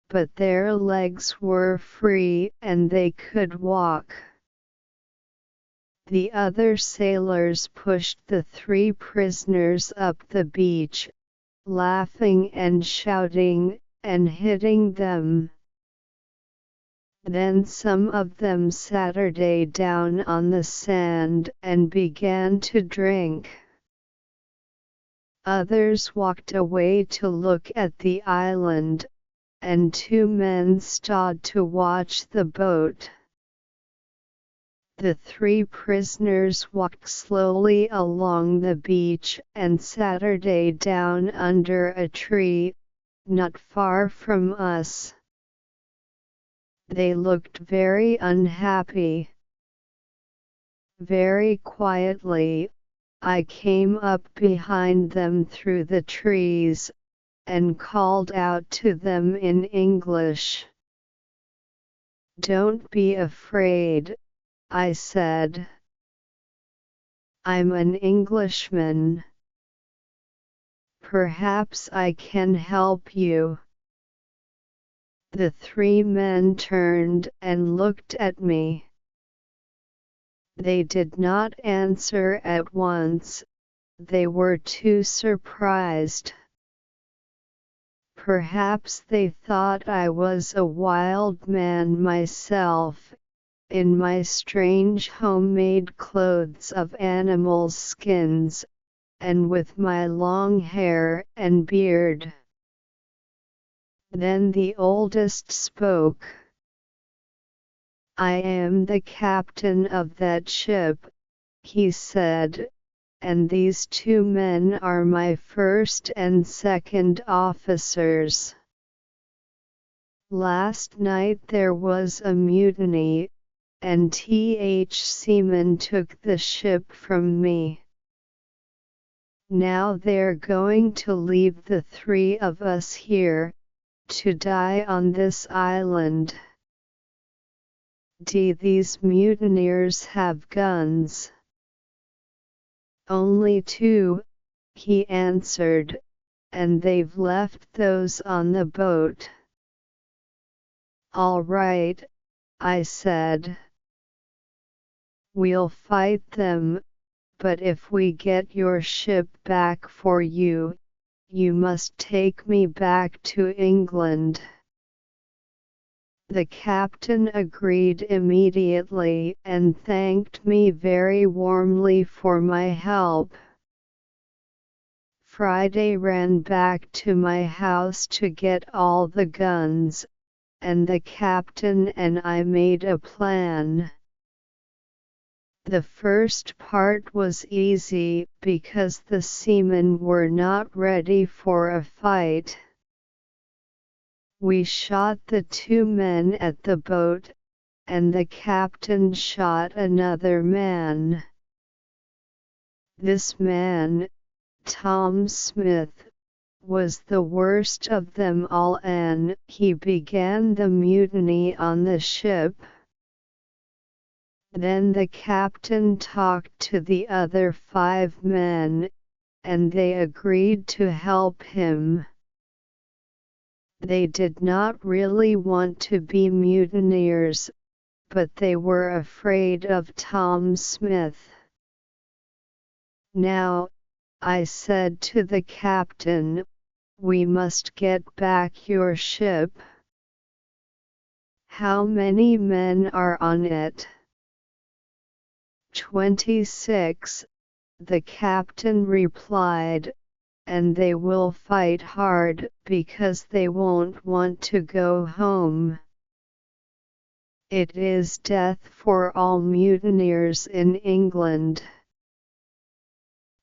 [SPEAKER 1] but their legs were free and they could walk. The other sailors pushed the 3 prisoners up the beach, laughing and shouting, and hitting them. Then some of them Saturday down on the sand and began to drink. Others walked away to look at the island, and 2 men stood to watch the boat. The 3 prisoners walked slowly along the beach and Saturday down under a tree, not far from us. They looked very unhappy. Very quietly, I came up behind them through the trees, and called out to them in English. "Don't be afraid," I said. "I'm an Englishman. Perhaps I can help you." The 3 men turned and looked at me. They did not answer at once, they were too surprised. Perhaps they thought I was a wild man myself, in my strange homemade clothes of animals' skins, and with my long hair and beard. Then the oldest spoke. "I am the captain of that ship," he said, "and these 2 men are my first and second officers. Last night there was a mutiny, and seamen took the ship from me. Now they're going to leave the three of us here, to die on this island. Do these mutineers have guns? Only two, he answered, and they've left those on the boat. All right, I said. We'll fight them, but if we get your ship back for you, you must take me back to England. The captain agreed immediately and thanked me very warmly for my help. Friday ran back to my house to get all the guns, and the captain and I made a plan. The first part was easy because the seamen were not ready for a fight. We shot the two men at the boat, and the captain shot another man. This man, Tom Smith, was the worst of them all, and he began the mutiny on the ship. Then the captain talked to the other 5 men, and they agreed to help him. They did not really want to be mutineers, but they were afraid of Tom Smith. Now, I said to the captain, we must get back your ship. How many men are on it? 26, the captain replied, and they will fight hard because they won't want to go home. It is death for all mutineers in England.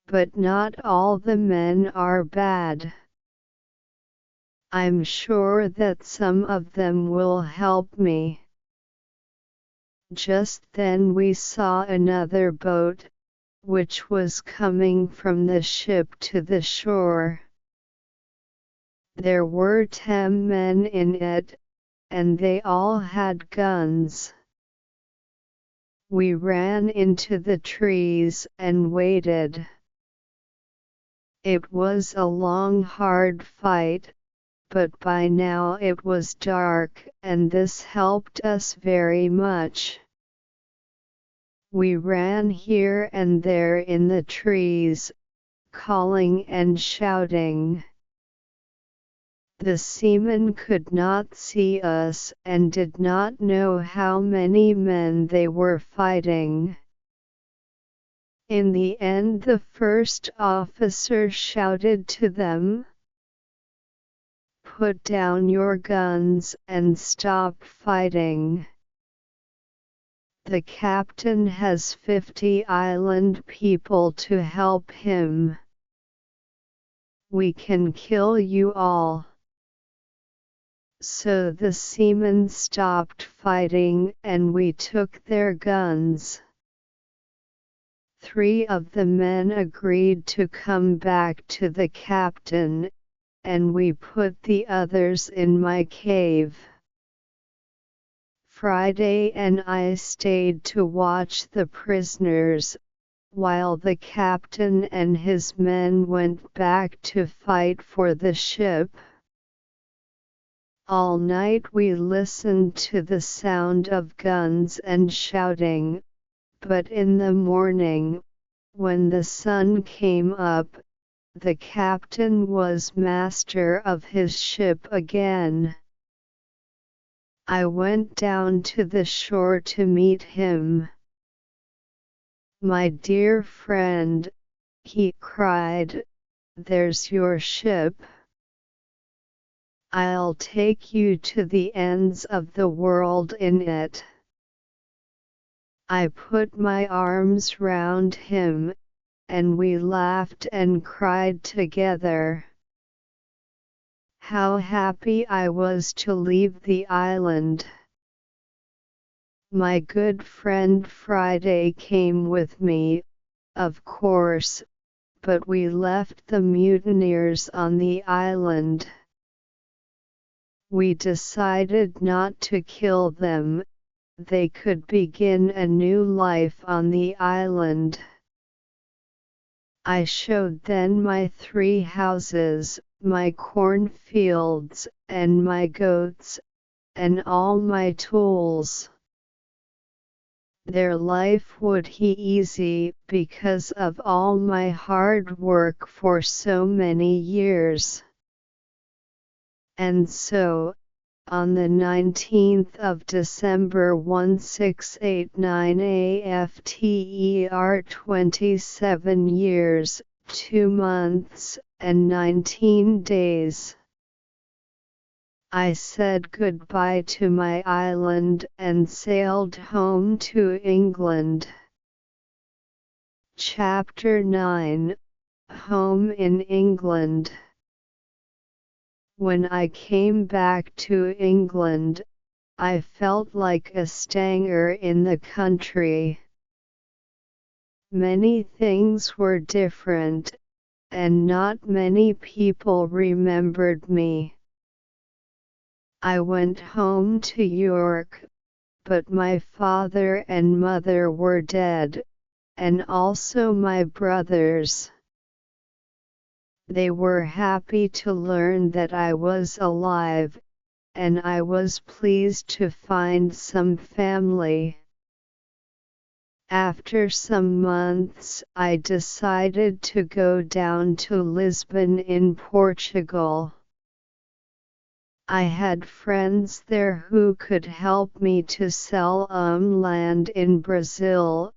[SPEAKER 1] But not all the men are bad. I'm sure that some of them will help me. Just then we saw another boat, which was coming from the ship to the shore. There were 10 men in it, and they all had guns. We ran into the trees and waited. It was a long, hard fight, but by now it was dark, and this helped us very much. We ran here and there in the trees, calling and shouting. The seamen could not see us and did not know how many men they were fighting. In the end, the first officer shouted to them, "Put down your guns and stop fighting. The captain has 50 island people to help him. We can kill you all." So the seamen stopped fighting and we took their guns. 3 of the men agreed to come back to the captain, and we put the others in my cave. Friday and I stayed to watch the prisoners, while the captain and his men went back to fight for the ship. All night we listened to the sound of guns and shouting, but in the morning, when the sun came up, the captain was master of his ship again. I went down to the shore to meet him. "My dear friend," he cried, "there's your ship. I'll take you to the ends of the world in it." I put my arms round him, and we laughed and cried together. How happy I was to leave the island. My good friend Friday came with me, of course, but we left the mutineers on the island. We decided not to kill them, they could begin a new life on the island. I showed them my 3 houses, my cornfields, and my goats, and all my tools. Their life would be easy because of all my hard work for so many years. And so, on the 19th of December 1689 after 27 years, 2 months, and 19 days, I said goodbye to my island and sailed home to England. Chapter 9 Home in England. When I came back to England, I felt like a stanger in the country. Many things were different, and not many people remembered me. I went home to York, but my father and mother were dead, and also my brothers. They were happy to learn that I was alive, and I was pleased to find some family. After some months, I decided to go down to Lisbon in Portugal. I had friends there who could help me to sell land in Brazil,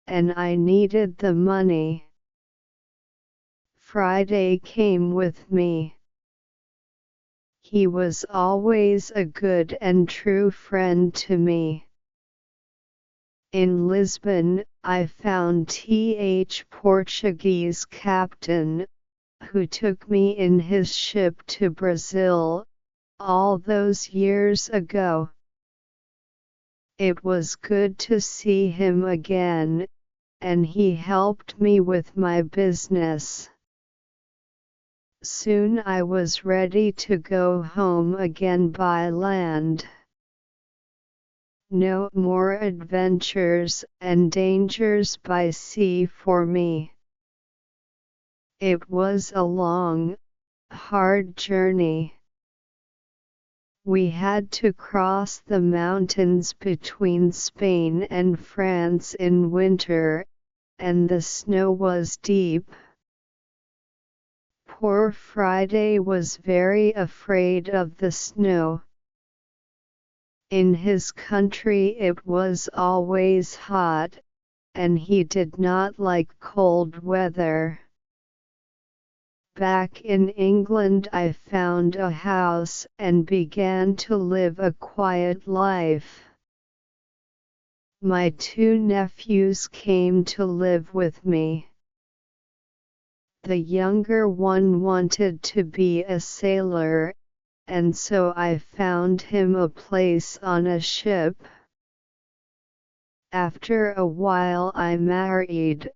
[SPEAKER 1] and I needed the money. Friday came with me. He was always a good and true friend to me. In Lisbon, I found Portuguese captain, who took me in his ship to Brazil, all those years ago. It was good to see him again, and he helped me with my business. Soon I was ready to go home again by land. No more adventures and dangers by sea for me. It was a long, hard journey. We had to cross the mountains between Spain and France in winter, and the snow was deep. Poor Friday was very afraid of the snow. In his country it was always hot, and he did not like cold weather. Back in England I found a house and began to live a quiet life. My 2 nephews came to live with me. The younger one wanted to be a sailor, and so I found him a place on a ship. After a while I married,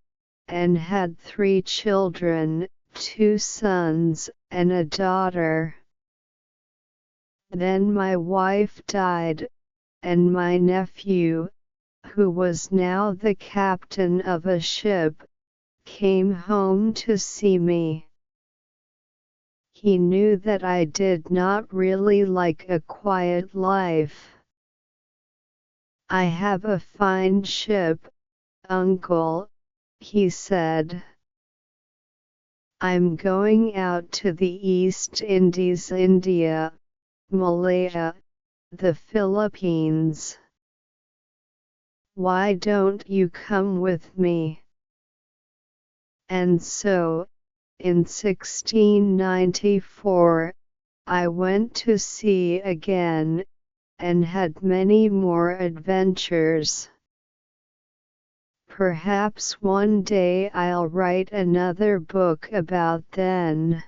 [SPEAKER 1] and had 3 children, 2 sons, and a daughter. Then my wife died, and my nephew, who was now the captain of a ship, came home to see me. He knew that I did not really like a quiet life. "I have a fine ship, uncle," he said. "I'm going out to the East Indies, India, Malaya, the Philippines. Why don't you come with me?" And so, in 1694, I went to sea again, and had many more adventures. Perhaps one day I'll write another book about them.